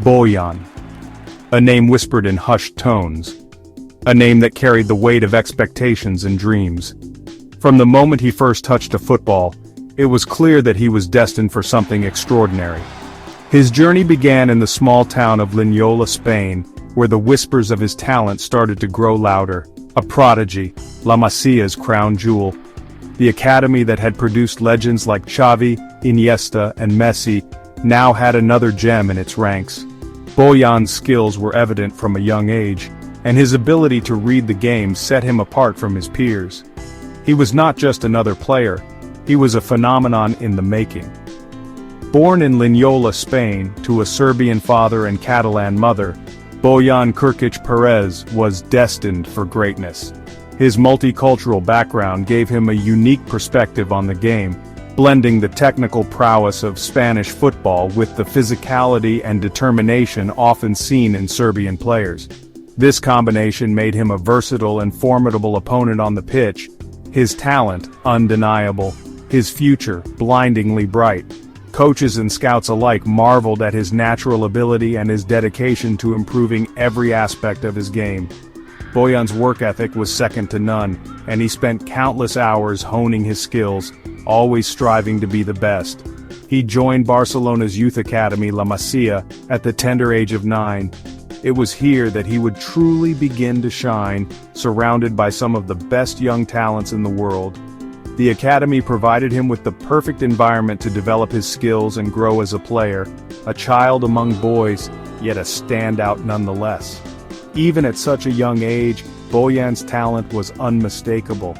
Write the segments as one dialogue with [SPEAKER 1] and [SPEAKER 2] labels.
[SPEAKER 1] Bojan. A name whispered in hushed tones. A name that carried the weight of expectations and dreams. From the moment he first touched a football, it was clear that he was destined for something extraordinary. His journey began in the small town of Linyola, Spain, where the whispers of his talent started to grow louder. A prodigy, La Masia's crown jewel. The academy that had produced legends like Xavi, Iniesta, and Messi now had another gem in its ranks. Bojan's skills were evident from a young age, and his ability to read the game set him apart from his peers. He was not just another player, he was a phenomenon in the making. Born in Linyola, Spain, to a Serbian father and Catalan mother, Bojan Krkić Perez was destined for greatness. His multicultural background gave him a unique perspective on the game, blending the technical prowess of Spanish football with the physicality and determination often seen in Serbian players. This combination made him a versatile and formidable opponent on the pitch, his talent undeniable, his future blindingly bright. Coaches and scouts alike marveled at his natural ability and his dedication to improving every aspect of his game. Bojan's work ethic was second to none, and he spent countless hours honing his skills, always striving to be the best. He joined Barcelona's youth academy La Masia at the tender age of 9. It was here that he would truly begin to shine, surrounded by some of the best young talents in the world. The academy provided him with the perfect environment to develop his skills and grow as a player, a child among boys, yet a standout nonetheless. Even at such a young age, Bojan's talent was unmistakable.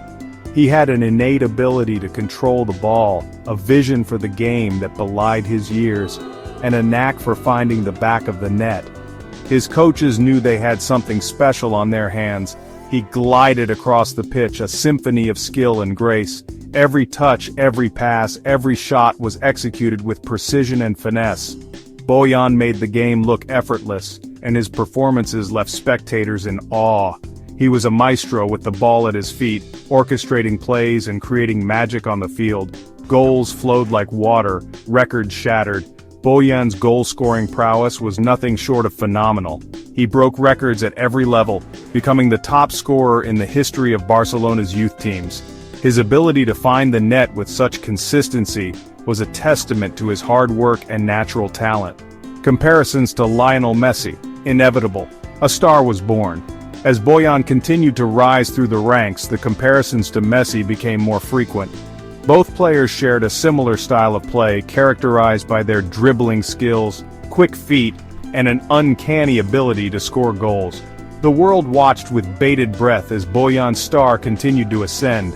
[SPEAKER 1] He had an innate ability to control the ball, a vision for the game that belied his years, and a knack for finding the back of the net. His coaches knew they had something special on their hands. He glided across the pitch, a symphony of skill and grace. Every touch, every pass, every shot was executed with precision and finesse. Bojan made the game look effortless, and his performances left spectators in awe. He was a maestro with the ball at his feet, orchestrating plays and creating magic on the field. Goals flowed like water, records shattered. Bojan's goal-scoring prowess was nothing short of phenomenal. He broke records at every level, becoming the top scorer in the history of Barcelona's youth teams. His ability to find the net with such consistency was a testament to his hard work and natural talent. Comparisons to Lionel Messi, inevitable. A star was born. As Bojan continued to rise through the ranks, the comparisons to Messi became more frequent. Both players shared a similar style of play characterized by their dribbling skills, quick feet, and an uncanny ability to score goals. The world watched with bated breath as Bojan's star continued to ascend.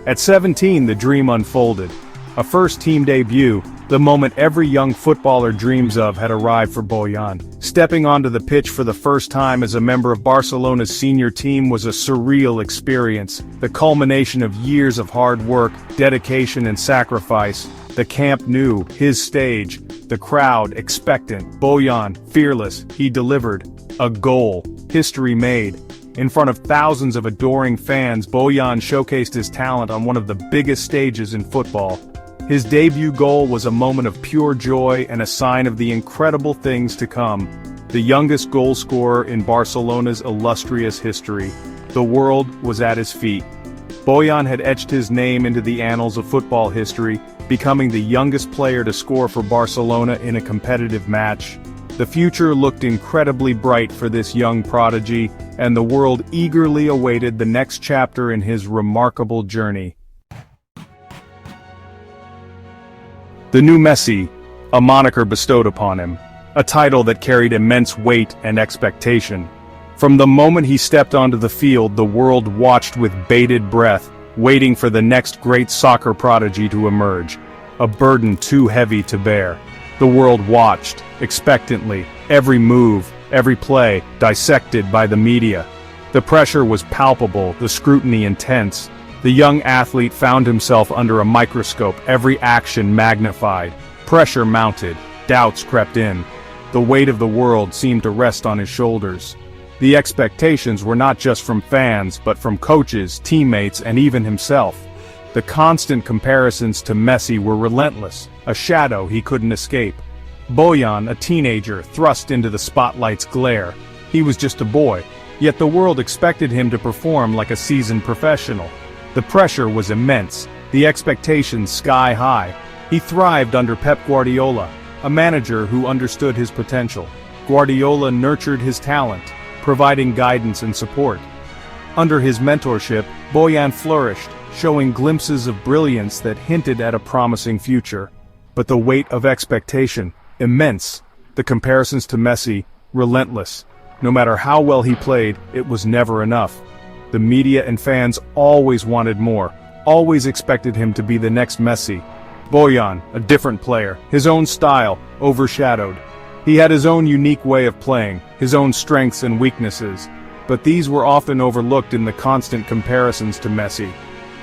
[SPEAKER 1] At 17, the dream unfolded. A first-team debut, the moment every young footballer dreams of, had arrived for Bojan. Stepping onto the pitch for the first time as a member of Barcelona's senior team was a surreal experience, the culmination of years of hard work, dedication and sacrifice. The camp knew, his stage, the crowd expectant, Bojan, fearless, he delivered. A goal, history made. In front of thousands of adoring fans, Bojan showcased his talent on one of the biggest stages in football. His debut goal was a moment of pure joy and a sign of the incredible things to come. The youngest goal scorer in Barcelona's illustrious history. The world was at his feet. Bojan had etched his name into the annals of football history, becoming the youngest player to score for Barcelona in a competitive match. The future looked incredibly bright for this young prodigy, and the world eagerly awaited the next chapter in his remarkable journey. The new Messi, a moniker bestowed upon him, a title that carried immense weight and expectation. From the moment he stepped onto the field, the world watched with bated breath, waiting for the next great soccer prodigy to emerge, a burden too heavy to bear. The world watched, expectantly, every move, every play, dissected by the media. The pressure was palpable, the scrutiny intense. The young athlete found himself under a microscope, every action magnified. Pressure mounted, doubts crept in. The weight of the world seemed to rest on his shoulders. The expectations were not just from fans, but from coaches, teammates, and even himself. The constant comparisons to Messi were relentless, a shadow he couldn't escape. Bojan, a teenager, thrust into the spotlight's glare. He was just a boy, yet the world expected him to perform like a seasoned professional. The pressure was immense, the expectations sky high. He thrived under Pep Guardiola, a manager who understood his potential. Guardiola nurtured his talent, providing guidance and support. Under his mentorship, Bojan flourished, showing glimpses of brilliance that hinted at a promising future. But the weight of expectation, immense. The comparisons to Messi, relentless. No matter how well he played, it was never enough. The media and fans always wanted more, always expected him to be the next Messi. Bojan, a different player, his own style, overshadowed. He had his own unique way of playing, his own strengths and weaknesses, but these were often overlooked in the constant comparisons to Messi.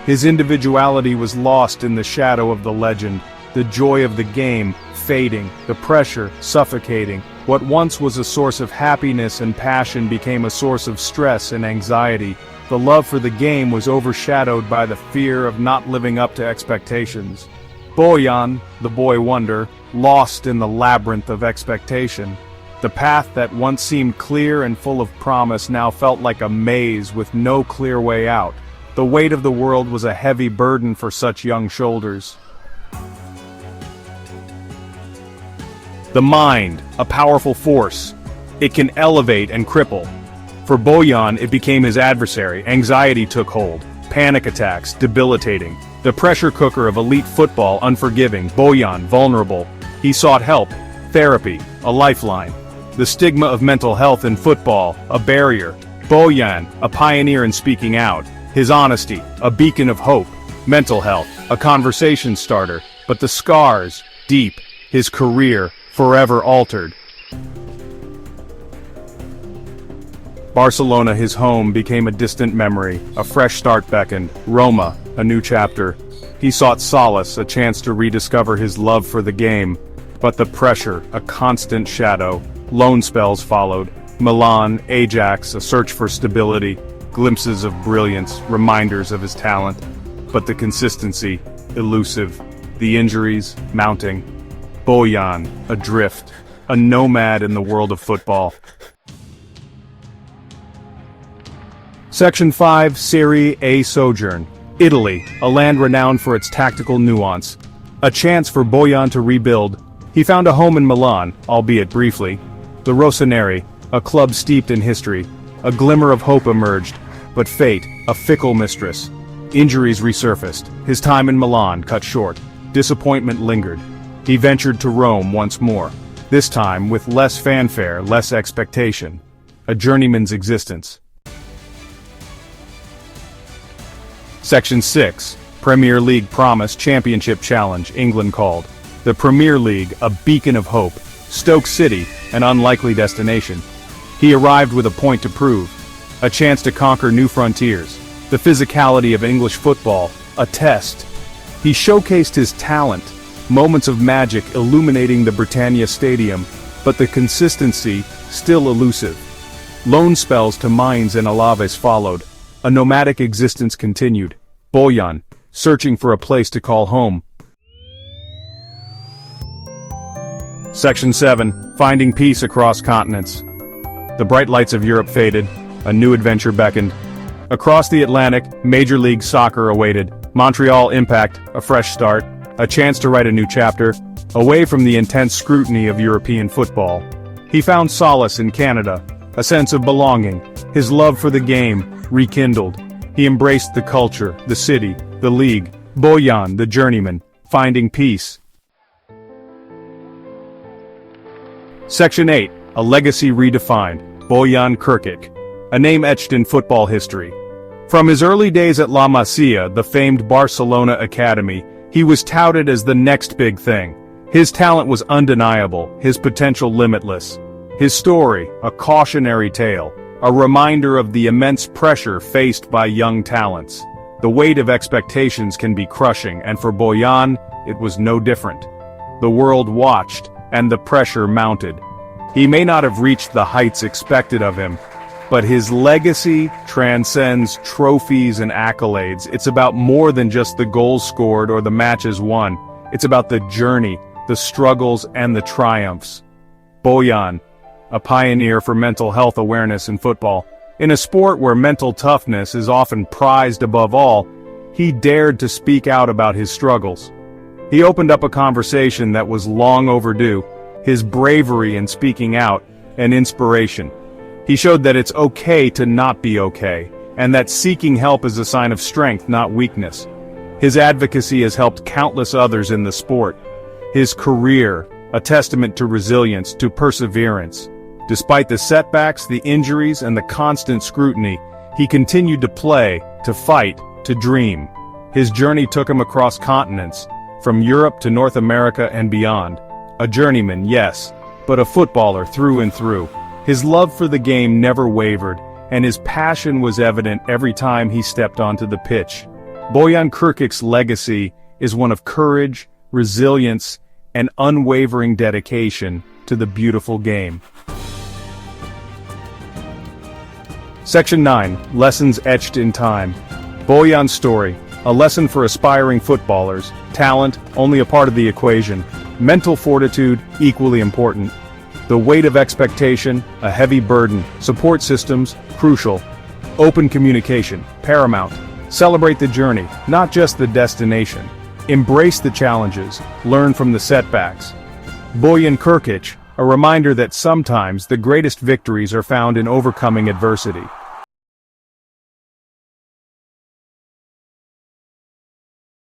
[SPEAKER 1] His individuality was lost in the shadow of the legend, the joy of the game fading, the pressure suffocating. What once was a source of happiness and passion became a source of stress and anxiety. The love for the game was overshadowed by the fear of not living up to expectations. Bojan, the boy wonder, lost in the labyrinth of expectation. The path that once seemed clear and full of promise now felt like a maze with no clear way out. The weight of the world was a heavy burden for such young shoulders. The mind, a powerful force. It can elevate and cripple. For Bojan, it became his adversary. Anxiety took hold. Panic attacks, debilitating. The pressure cooker of elite football, unforgiving. Bojan, vulnerable. He sought help, therapy, a lifeline. The stigma of mental health in football, a barrier. Bojan, a pioneer in speaking out. His honesty, a beacon of hope. Mental health, a conversation starter. But the scars, deep. His career, forever altered. Barcelona, his home, became a distant memory. A fresh start beckoned. Roma, a new chapter. He sought solace, a chance to rediscover his love for the game. But the pressure, a constant shadow. Loan spells followed. Milan, Ajax, a search for stability. Glimpses of brilliance, reminders of his talent. But the consistency, elusive. The injuries, mounting. Bojan, adrift. A nomad in the world of football. Section 5, Serie A Sojourn. Italy, a land renowned for its tactical nuance. A chance for Bojan to rebuild. He found a home in Milan, albeit briefly. The Rossoneri, a club steeped in history. A glimmer of hope emerged, but fate, a fickle mistress. Injuries resurfaced. His time in Milan cut short. Disappointment lingered. He ventured to Rome once more. This time with less fanfare, less expectation. A journeyman's existence. Section 6, Premier League Promise Championship Challenge, England called. The Premier League, a beacon of hope. Stoke City, an unlikely destination. He arrived with a point to prove. A chance to conquer new frontiers. The physicality of English football, a test. He showcased his talent. Moments of magic illuminating the Britannia Stadium, but the consistency, still elusive. Loan spells to Mainz and Alaves followed. A nomadic existence continued. Bojan, searching for a place to call home. Section 7, Finding Peace Across Continents. The bright lights of Europe faded. A new adventure beckoned. Across the Atlantic, Major League Soccer awaited. Montreal Impact, a fresh start. A chance to write a new chapter. Away from the intense scrutiny of European football. He found solace in Canada. A sense of belonging. His love for the game, rekindled. He embraced the culture, the city, the league. Bojan, the journeyman, finding peace. Section 8, A Legacy Redefined. Bojan Krkić. A name etched in football history. From his early days at La Masia, the famed Barcelona academy, he was touted as the next big thing. His talent was undeniable, his potential limitless. His story, a cautionary tale. A reminder of the immense pressure faced by young talents. The weight of expectations can be crushing, and for Bojan, it was no different. The world watched, and the pressure mounted. He may not have reached the heights expected of him, but his legacy transcends trophies and accolades. It's about more than just the goals scored or the matches won. It's about the journey, the struggles and the triumphs. Bojan, a pioneer for mental health awareness in football. In a sport where mental toughness is often prized above all, he dared to speak out about his struggles. He opened up a conversation that was long overdue, his bravery in speaking out, an inspiration. He showed that it's okay to not be okay, and that seeking help is a sign of strength, not weakness. His advocacy has helped countless others in the sport. His career, a testament to resilience, to perseverance. Despite the setbacks, the injuries, and the constant scrutiny, he continued to play, to fight, to dream. His journey took him across continents, from Europe to North America and beyond. A journeyman, yes, but a footballer through and through. His love for the game never wavered, and his passion was evident every time he stepped onto the pitch. Bojan Krkić's legacy is one of courage, resilience, and unwavering dedication to the beautiful game. Section 9. Lessons etched in time. Bojan's story, a lesson for aspiring footballers. Talent, only a part of the equation. Mental fortitude, equally important. The weight of expectation, a heavy burden. Support systems, crucial. Open communication, paramount. Celebrate the journey, not just the destination. Embrace the challenges, learn from the setbacks. Bojan Krkić, a reminder that sometimes the greatest victories are found in overcoming adversity.